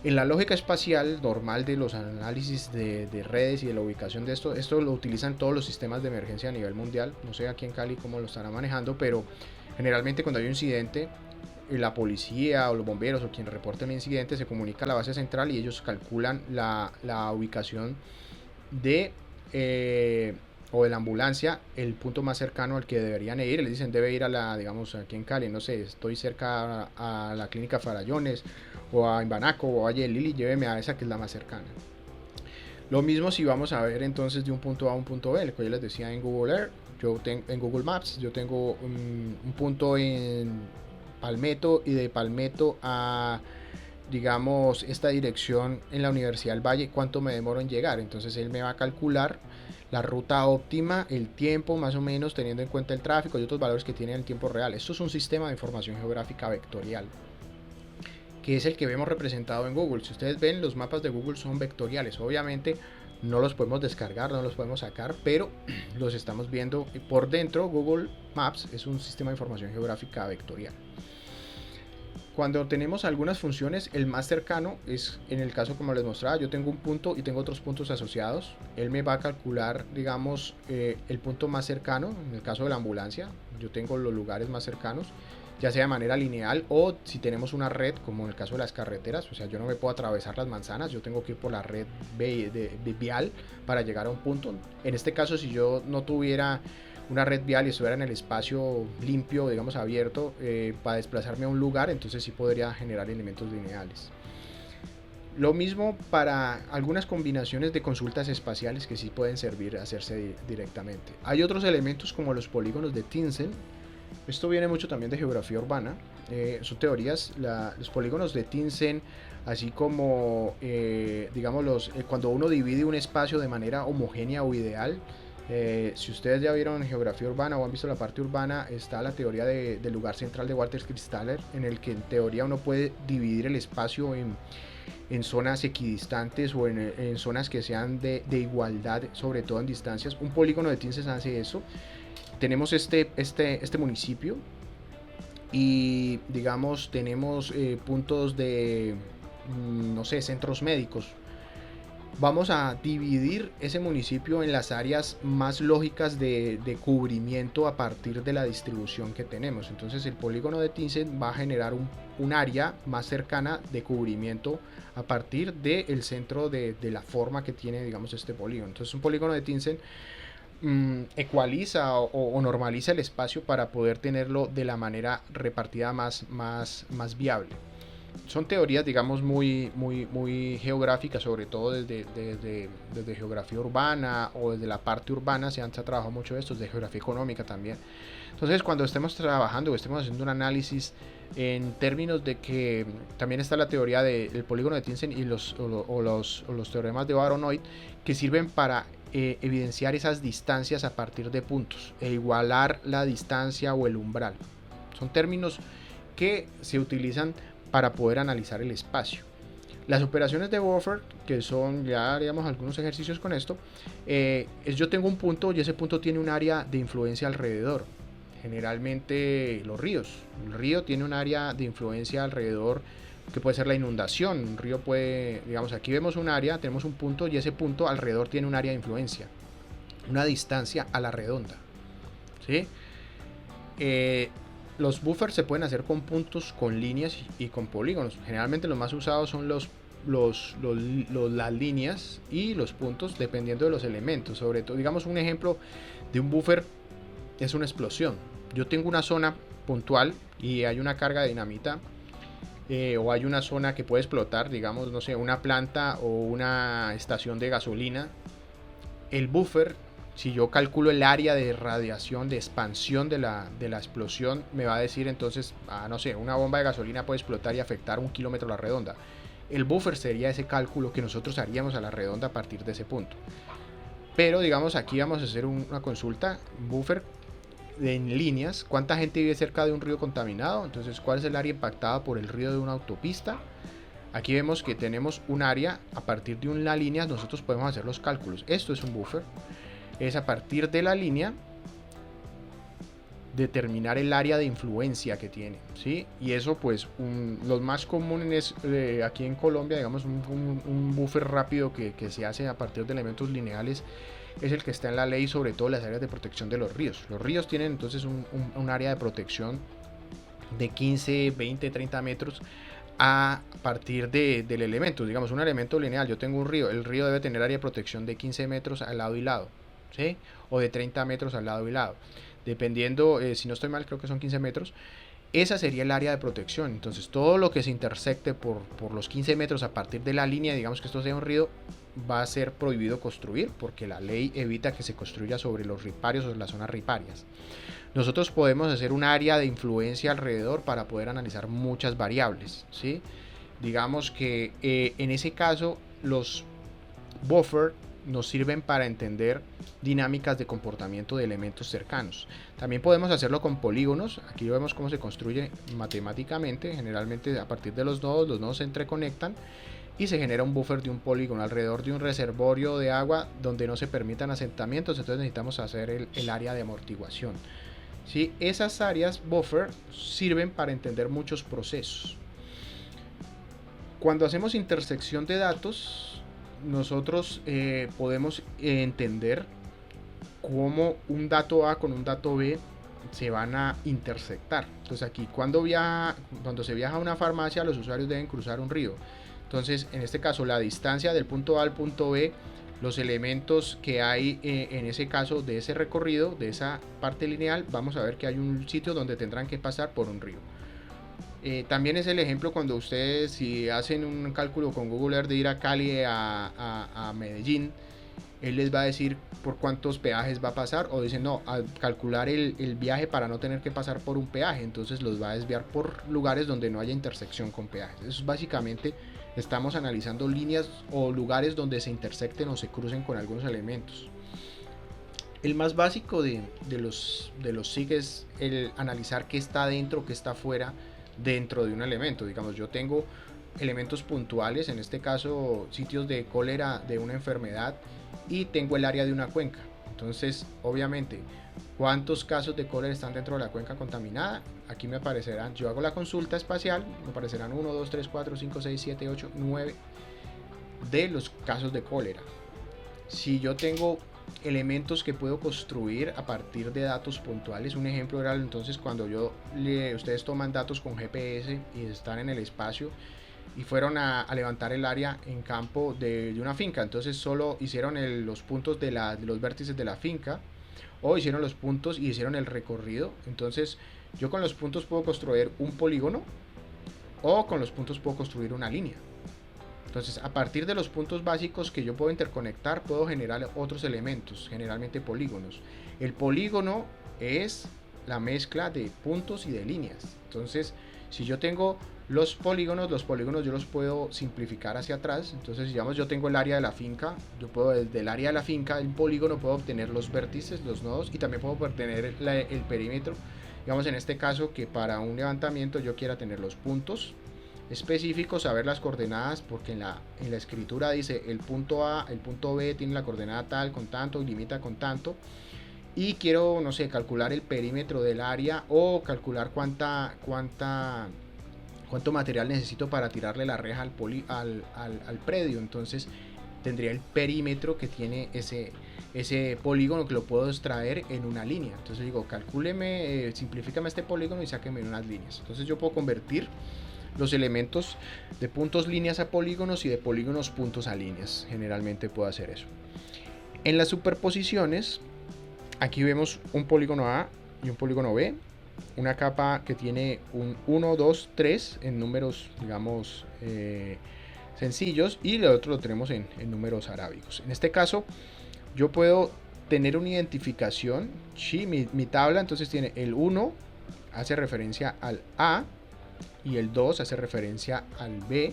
en la lógica espacial normal de los análisis de redes y de la ubicación de esto lo utilizan todos los sistemas de emergencia a nivel mundial. No sé aquí en Cali cómo lo estarán manejando, pero generalmente cuando hay un incidente, la policía o los bomberos o quien reporte el incidente se comunica a la base central y ellos calculan la ubicación de o de la ambulancia, el punto más cercano al que deberían ir. Les dicen debe ir digamos aquí en Cali, no sé, estoy cerca a la clínica Farallones o a Imbanaco o a Valle del Lili, lléveme a esa que es la más cercana. Lo mismo si vamos a ver entonces de un punto A a un punto B, lo que yo les decía en Google Earth, en Google Maps, yo tengo un punto en Palmetto y de Palmetto a digamos esta dirección en la Universidad del Valle, cuánto me demoro en llegar. Entonces él me va a calcular la ruta óptima, el tiempo más o menos, teniendo en cuenta el tráfico y otros valores que tiene en el tiempo real. Esto es un sistema de información geográfica vectorial, que es el que vemos representado en Google. Si ustedes ven, los mapas de Google son vectoriales. Obviamente no los podemos descargar, no los podemos sacar, pero los estamos viendo por dentro. Google Maps es un sistema de información geográfica vectorial. Cuando tenemos algunas funciones, el más cercano es, en el caso como les mostraba, yo tengo un punto y tengo otros puntos asociados. Él me va a calcular, digamos, el punto más cercano. En el caso de la ambulancia, yo tengo los lugares más cercanos, ya sea de manera lineal o si tenemos una red, como en el caso de las carreteras. O sea, yo no me puedo atravesar las manzanas, yo tengo que ir por la red vial para llegar a un punto. En este caso, si yo no tuviera una red vial y estuviera en el espacio limpio, digamos abierto, para desplazarme a un lugar, entonces sí podría generar elementos lineales. Lo mismo para algunas combinaciones de consultas espaciales que sí pueden servir a hacerse directamente. Hay otros elementos como los polígonos de Tinsen. Esto viene mucho también de geografía urbana. Son teorías, los polígonos de Tinsen, así como digamos cuando uno divide un espacio de manera homogénea o ideal, Si ustedes ya vieron geografía urbana o han visto la parte urbana, está la teoría del lugar central de Walter Kristaller, en el que en teoría uno puede dividir el espacio en zonas equidistantes o en zonas que sean de igualdad, sobre todo en distancias. Un polígono de Thyssen hace eso. Tenemos este municipio y digamos tenemos puntos de, no sé, centros médicos. Vamos a dividir ese municipio en las áreas más lógicas de cubrimiento a partir de la distribución que tenemos. Entonces el polígono de Thyssen va a generar un área más cercana de cubrimiento a partir del centro de la forma que tiene, digamos, este polígono. Entonces un polígono de Thyssen ecualiza o normaliza el espacio para poder tenerlo de la manera repartida más viable. Son teorías, digamos, muy geográficas, sobre todo desde geografía urbana o desde la parte urbana se ha trabajado mucho esto, desde geografía económica también. Entonces, cuando estemos trabajando o estemos haciendo un análisis en términos de que también está la teoría del polígono de Thyssen y los teoremas de Voronoi, que sirven para evidenciar esas distancias a partir de puntos e igualar la distancia o el umbral. Son términos que se utilizan para poder analizar el espacio. Las operaciones de buffer, que son, ya haríamos algunos ejercicios con esto, yo tengo un punto y ese punto tiene un área de influencia alrededor. Generalmente los ríos. El río tiene un área de influencia alrededor que puede ser la inundación. Un río puede, digamos, aquí vemos un área, tenemos un punto y ese punto alrededor tiene un área de influencia, una distancia a la redonda, ¿sí? Los buffers se pueden hacer con puntos, con líneas y con polígonos. Generalmente los más usados son las líneas y los puntos, dependiendo de los elementos. Sobre todo, digamos, un ejemplo de un buffer es una explosión. Yo tengo una zona puntual y hay una carga de dinamita, o hay una zona que puede explotar, digamos, no sé, una planta o una estación de gasolina. El buffer, si yo calculo el área de radiación, de expansión de la explosión, me va a decir entonces, no sé, una bomba de gasolina puede explotar y afectar 1 kilómetro a la redonda. El buffer sería ese cálculo que nosotros haríamos a la redonda a partir de ese punto. Pero digamos, aquí vamos a hacer una consulta, buffer en líneas, cuánta gente vive cerca de un río contaminado, entonces cuál es el área impactada por el río de una autopista. Aquí vemos que tenemos un área, a partir de una línea nosotros podemos hacer los cálculos. Esto es un buffer, es a partir de la línea determinar el área de influencia que tiene, ¿sí? Y eso pues los más comunes aquí en Colombia, digamos, un buffer rápido que se hace a partir de elementos lineales es el que está en la ley, sobre todo las áreas de protección de los ríos. Los ríos tienen entonces un área de protección de 15, 20, 30 metros a partir del elemento. Digamos, un elemento lineal, yo tengo un río, el río debe tener área de protección de 15 metros al lado y lado, ¿sí? O de 30 metros al lado y lado, dependiendo, si no estoy mal, creo que son 15 metros. Esa sería el área de protección. Entonces todo lo que se intersecte por los 15 metros a partir de la línea, digamos que esto sea un río, va a ser prohibido construir, porque la ley evita que se construya sobre los riparios o las zonas riparias. Nosotros podemos hacer un área de influencia alrededor para poder analizar muchas variables, ¿sí? Digamos que en ese caso los buffer nos sirven para entender dinámicas de comportamiento de elementos cercanos. También podemos hacerlo con polígonos. Aquí vemos cómo se construye matemáticamente. Generalmente a partir de los nodos se entreconectan y se genera un buffer de un polígono alrededor de un reservorio de agua donde no se permitan asentamientos. Entonces necesitamos hacer el área de amortiguación, ¿sí? Esas áreas buffer sirven para entender muchos procesos. Cuando hacemos intersección de datos, nosotros podemos entender cómo un dato A con un dato B se van a intersectar. Entonces aquí cuando se viaja a una farmacia, los usuarios deben cruzar un río. Entonces en este caso la distancia del punto A al punto B, los elementos que hay en ese caso de ese recorrido, de esa parte lineal, vamos a ver que hay un sitio donde tendrán que pasar por un río. También es el ejemplo cuando ustedes, si hacen un cálculo con Google Earth de ir a Cali a Medellín, él les va a decir por cuántos peajes va a pasar, o dicen no, a calcular el viaje para no tener que pasar por un peaje, entonces los va a desviar por lugares donde no haya intersección con peajes. Eso es básicamente, estamos analizando líneas o lugares donde se intersecten o se crucen con algunos elementos. El más básico de los SIG es el analizar qué está dentro, qué está fuera dentro de un elemento. Digamos, yo tengo elementos puntuales, en este caso sitios de cólera de una enfermedad, y tengo el área de una cuenca. Entonces, obviamente, ¿cuántos casos de cólera están dentro de la cuenca contaminada? Aquí me aparecerán, yo hago la consulta espacial, me aparecerán 1, 2, 3, 4, 5, 6, 7, 8, 9 de los casos de cólera. Si yo tengo elementos que puedo construir a partir de datos puntuales, un ejemplo era entonces cuando ustedes toman datos con GPS y están en el espacio y fueron a levantar el área en campo de una finca, entonces solo hicieron los puntos de los vértices de la finca, o hicieron los puntos y hicieron el recorrido. Entonces yo con los puntos puedo construir un polígono, o con los puntos puedo construir una línea. Entonces, a partir de los puntos básicos que yo puedo interconectar, puedo generar otros elementos, generalmente polígonos. El polígono es la mezcla de puntos y de líneas. Entonces, si yo tengo los polígonos yo los puedo simplificar hacia atrás. Entonces, digamos, yo tengo el área de la finca, yo puedo desde el área de la finca, el polígono, puedo obtener los vértices, los nodos, y también puedo obtener el perímetro. Digamos, en este caso, que para un levantamiento yo quiera tener los puntos específicos, saber las coordenadas, porque en la escritura dice el punto A, el punto B tiene la coordenada tal con tanto y limita con tanto, y quiero, no sé, calcular el perímetro del área, o calcular cuánto material necesito para tirarle la reja al predio. Entonces tendría el perímetro que tiene ese polígono, que lo puedo extraer en una línea. Entonces digo, calcúleme, simplifícame este polígono y sáqueme unas líneas. Entonces yo puedo convertir los elementos de puntos líneas a polígonos y de polígonos puntos a líneas. Generalmente puedo hacer eso. En las superposiciones, aquí vemos un polígono A y un polígono B, una capa que tiene un 1, 2, 3 en números, digamos, sencillos, y el otro lo tenemos en números arábigos. En este caso yo puedo tener una identificación. Sí, mi tabla entonces tiene el 1 hace referencia al A, y el 2 hace referencia al B,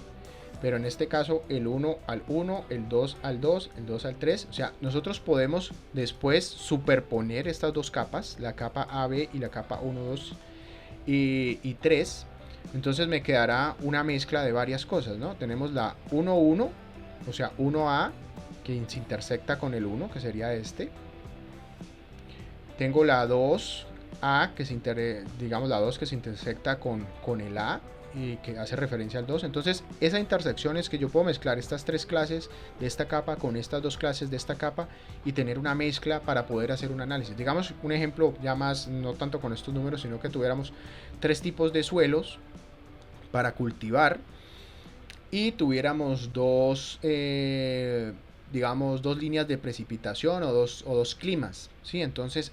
pero en este caso el 1 al 1, el 2 al 2, el 2 al 3. O sea, nosotros podemos después superponer estas dos capas, la capa AB y la capa 1, 2 y 3. Entonces me quedará una mezcla de varias cosas, ¿no? Tenemos la 1, 1, o sea, 1A que se intersecta con el 1, que sería este. Tengo la 2A digamos la 2 que se intersecta con el A y que hace referencia al 2. Entonces esa intersección es que yo puedo mezclar estas tres clases de esta capa con estas dos clases de esta capa y tener una mezcla para poder hacer un análisis. Digamos un ejemplo ya más, no tanto con estos números, sino que tuviéramos tres tipos de suelos para cultivar y tuviéramos digamos dos líneas de precipitación o dos climas, ¿sí? Entonces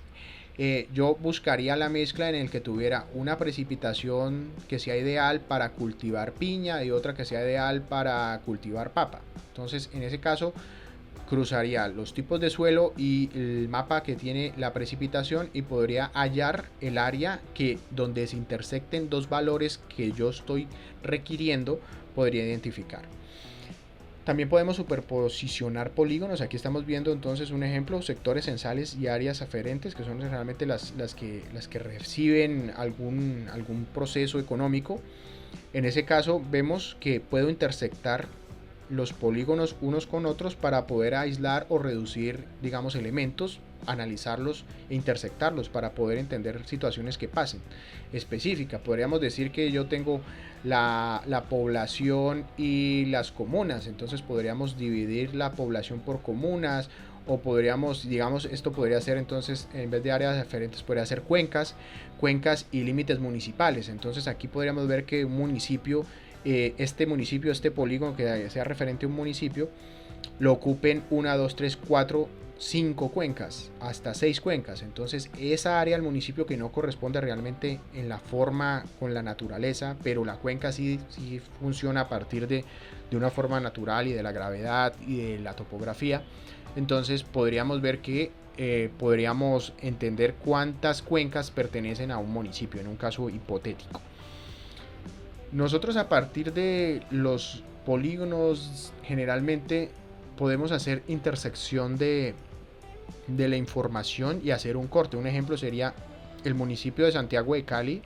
yo buscaría la mezcla en el que tuviera una precipitación que sea ideal para cultivar piña y otra que sea ideal para cultivar papa. Entonces en ese caso cruzaría los tipos de suelo y el mapa que tiene la precipitación y podría hallar el área donde se intersecten dos valores que yo estoy requiriendo, podría identificar. También podemos superposicionar polígonos. Aquí estamos viendo entonces un ejemplo, sectores censales y áreas aferentes, que son realmente las que reciben algún proceso económico. En ese caso vemos que puedo intersectar los polígonos unos con otros para poder aislar o reducir, digamos, elementos, analizarlos e intersectarlos para poder entender situaciones que pasen específicas. Podríamos decir que yo tengo la población y las comunas, entonces podríamos dividir la población por comunas, o podríamos, digamos, esto podría ser entonces, en vez de áreas diferentes, podría ser cuencas y límites municipales. Entonces aquí podríamos ver que un municipio, este polígono que sea referente a un municipio, lo ocupen 1, 2, 3, 4, 5 cuencas, hasta 6 cuencas. Entonces esa área del municipio que no corresponde realmente en la forma con la naturaleza, pero la cuenca sí funciona a partir de una forma natural y de la gravedad y de la topografía. Entonces podríamos ver que podríamos entender cuántas cuencas pertenecen a un municipio en un caso hipotético. Nosotros, a partir de los polígonos, generalmente podemos hacer intersección de de la información y hacer un corte. Un ejemplo sería el municipio de Santiago de Cali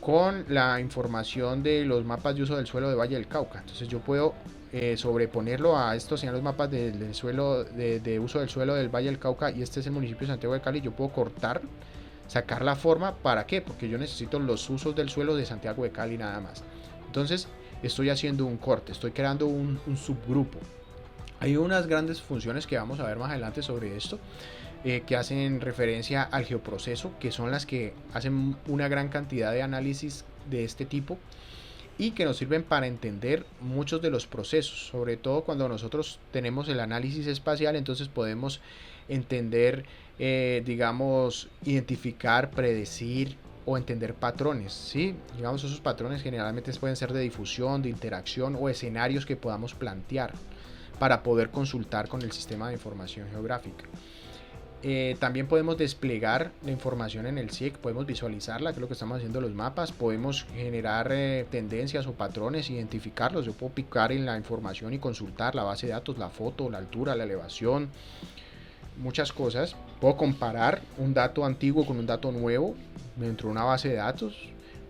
con la información de los mapas de uso del suelo de Valle del Cauca. Entonces yo puedo sobreponerlo a estos, sean los mapas del suelo, de uso del suelo del Valle del Cauca, y este es el municipio de Santiago de Cali. Yo puedo cortar, sacar la forma. ¿Para qué? Porque yo necesito los usos del suelo de Santiago de Cali nada más. Entonces estoy haciendo un corte, estoy creando un subgrupo. Hay unas grandes funciones que vamos a ver más adelante sobre esto, que hacen referencia al geoproceso, que son las que hacen una gran cantidad de análisis de este tipo y que nos sirven para entender muchos de los procesos, sobre todo cuando nosotros tenemos el análisis espacial. Entonces podemos entender, digamos, identificar, predecir o entender patrones, ¿sí? Digamos, esos patrones generalmente pueden ser de difusión, de interacción o escenarios que podamos plantear para poder consultar con el sistema de información geográfica. También podemos desplegar la información en el SIG, podemos visualizarla, que es lo que estamos haciendo los mapas. Podemos generar tendencias o patrones, identificarlos. Yo puedo picar en la información y consultar la base de datos, la foto, la altura, la elevación, muchas cosas. Puedo comparar un dato antiguo con un dato nuevo dentro de una base de datos.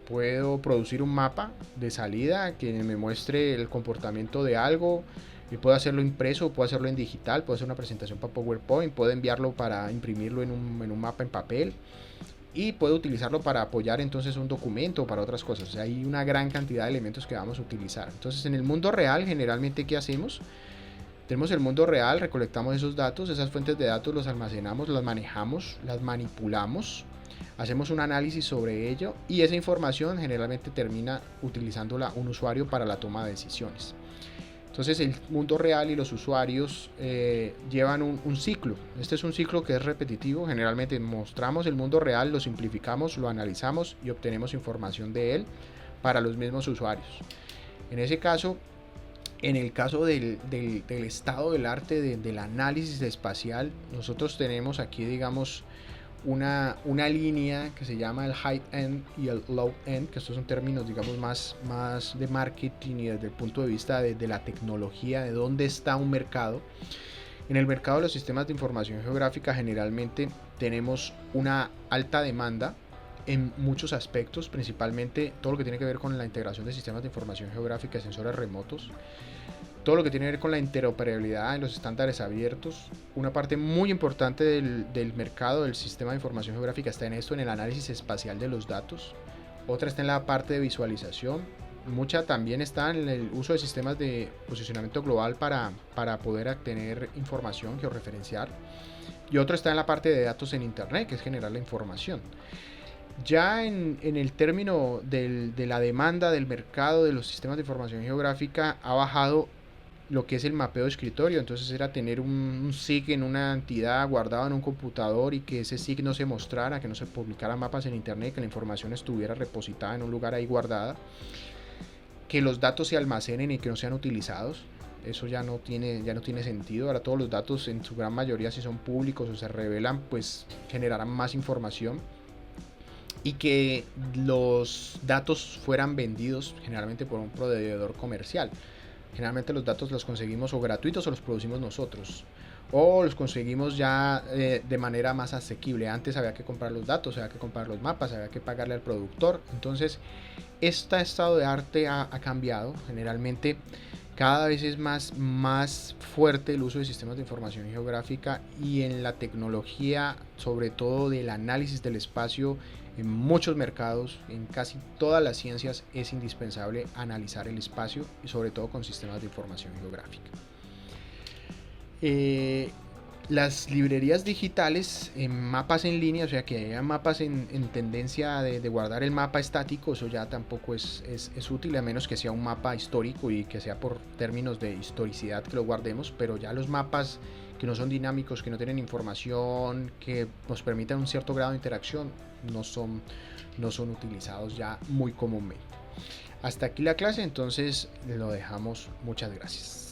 Puedo producir un mapa de salida que me muestre el comportamiento de algo. Y puedo hacerlo impreso, puedo hacerlo en digital, puedo hacer una presentación para PowerPoint, puedo enviarlo para imprimirlo en un mapa en papel, y puedo utilizarlo para apoyar entonces un documento o para otras cosas. O sea, hay una gran cantidad de elementos que vamos a utilizar. Entonces, en el mundo real, generalmente, ¿qué hacemos? Tenemos el mundo real, recolectamos esos datos, esas fuentes de datos los almacenamos, las manejamos, las manipulamos, hacemos un análisis sobre ello, y esa información generalmente termina utilizándola un usuario para la toma de decisiones. Entonces el mundo real y los usuarios llevan un ciclo. Este es un ciclo que es repetitivo. Generalmente mostramos el mundo real, lo simplificamos, lo analizamos y obtenemos información de él para los mismos usuarios. En ese caso, en el caso del estado del arte, del análisis espacial, nosotros tenemos aquí, digamos, una línea que se llama el high end y el low end, que estos son términos, digamos, más de marketing y desde el punto de vista de la tecnología, de dónde está un mercado. En el mercado de los sistemas de información geográfica generalmente tenemos una alta demanda en muchos aspectos, principalmente todo lo que tiene que ver con la integración de sistemas de información geográfica y sensores remotos, todo lo que tiene que ver con la interoperabilidad en los estándares abiertos. Una parte muy importante del mercado del sistema de información geográfica está en esto, en el análisis espacial de los datos. Otra está en la parte de visualización. Mucha también está en el uso de sistemas de posicionamiento global para poder obtener información georreferencial. Y otro está en la parte de datos en internet, que es generar la información. Ya en el término de la demanda del mercado de los sistemas de información geográfica, ha bajado lo que es el mapeo de escritorio. Entonces era tener un SIG en una entidad guardado en un computador y que ese SIG no se mostrara, que no se publicaran mapas en internet, que la información estuviera repositada en un lugar ahí guardada, que los datos se almacenen y que no sean utilizados. Eso ya no tiene sentido. Ahora todos los datos, en su gran mayoría, si son públicos o se revelan, pues generarán más información. Y que los datos fueran vendidos generalmente por un proveedor comercial. Generalmente los datos los conseguimos o gratuitos o los producimos nosotros, o los conseguimos ya de manera más asequible. Antes había que comprar los datos, había que comprar los mapas, había que pagarle al productor. Entonces este estado de arte ha cambiado. Generalmente cada vez es más fuerte el uso de sistemas de información geográfica, y en la tecnología, sobre todo del análisis del espacio. En muchos mercados, en casi todas las ciencias, es indispensable analizar el espacio, y sobre todo con sistemas de información geográfica. Las librerías digitales, mapas en línea, o sea que haya mapas en tendencia de guardar el mapa estático, eso ya tampoco es útil, a menos que sea un mapa histórico y que sea por términos de historicidad que lo guardemos. Pero ya los mapas que no son dinámicos, que no tienen información, que nos permitan un cierto grado de interacción, no son utilizados ya muy comúnmente. Hasta aquí la clase, entonces lo dejamos. Muchas gracias.